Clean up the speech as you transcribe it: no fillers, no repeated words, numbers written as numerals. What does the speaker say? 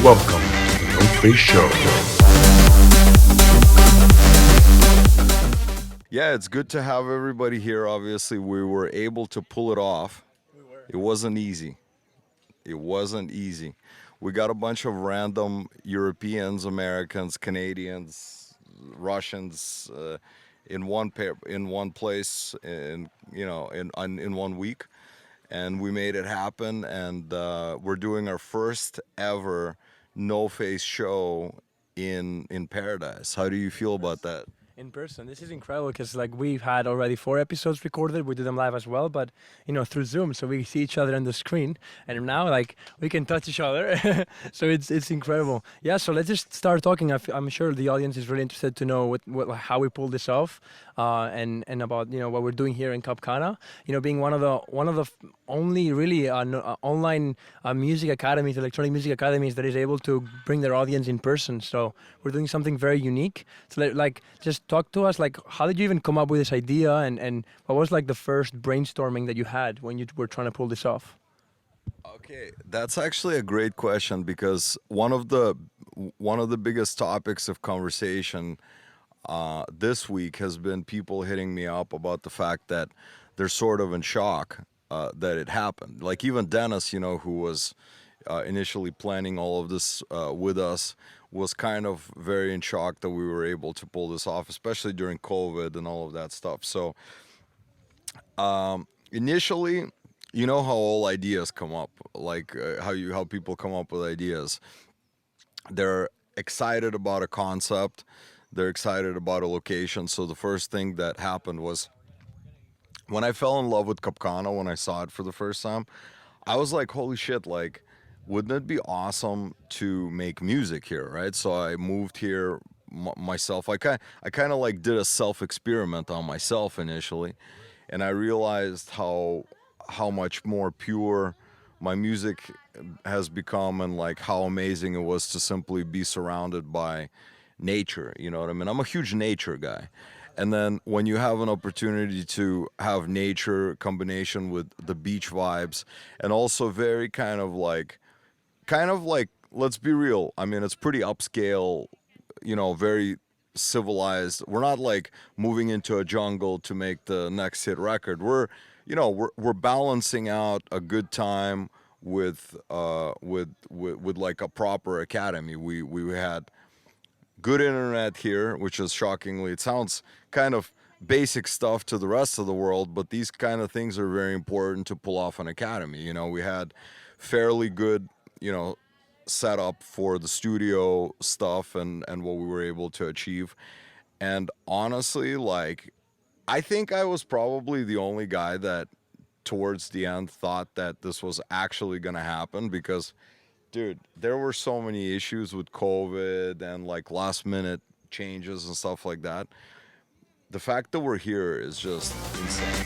Welcome to the NoFace Show. Yeah, it's good to have everybody here. Obviously, we were able to pull it off. It wasn't easy. It wasn't easy. We got a bunch of random Europeans, Americans, Canadians, Russians in in one place, in 1 week, and we made it happen. And we're doing our first ever No Face show in Paradise. How do you feel about that? In person. This is incredible because like we've had already 4 episodes recorded. We do them live as well, but through Zoom, so we see each other on the screen, and now like we can touch each other. So it's incredible. Yeah. So let's just start talking. I'm sure the audience is really interested to know how we pulled this off, and about what we're doing here in Capcana. Being one of the only really online music academies, electronic music academies that is able to bring their audience in person. So we're doing something very unique. So like just talk to us, like how did you even come up with this idea, and what was like the first brainstorming that you had when you were trying to pull this off? Okay, that's actually a great question because one of the biggest topics of conversation this week has been people hitting me up about the fact that they're sort of in shock that it happened. Like even Dennis, who was initially planning all of this with us, was kind of very in shock that we were able to pull this off, especially during COVID and all of that stuff. So initially, you know how all ideas come up, like how people come up with ideas. They're excited about a concept, they're excited about a location. So the first thing that happened was when I fell in love with Capcana, when I saw it for the first time, I was like, holy shit, like, wouldn't it be awesome to make music here, right? So I moved here myself. I kind of like did a self-experiment on myself initially, and I realized how much more pure my music has become, and like how amazing it was to simply be surrounded by nature. You know what I mean? I'm a huge nature guy. And then when you have an opportunity to have nature combination with the beach vibes, and also very kind of like, let's be real, I mean, it's pretty upscale, very civilized. We're not like moving into a jungle to make the next hit record. We're balancing out a good time with like a proper academy. We had good internet here, which is shockingly, it sounds kind of basic stuff to the rest of the world, but these kind of things are very important to pull off an academy. We had fairly good, setup for the studio stuff and what we were able to achieve. And honestly, like, I think I was probably the only guy that towards the end thought that this was actually going to happen because, dude, there were so many issues with COVID and like last minute changes and stuff like that. The fact that we're here is just insane.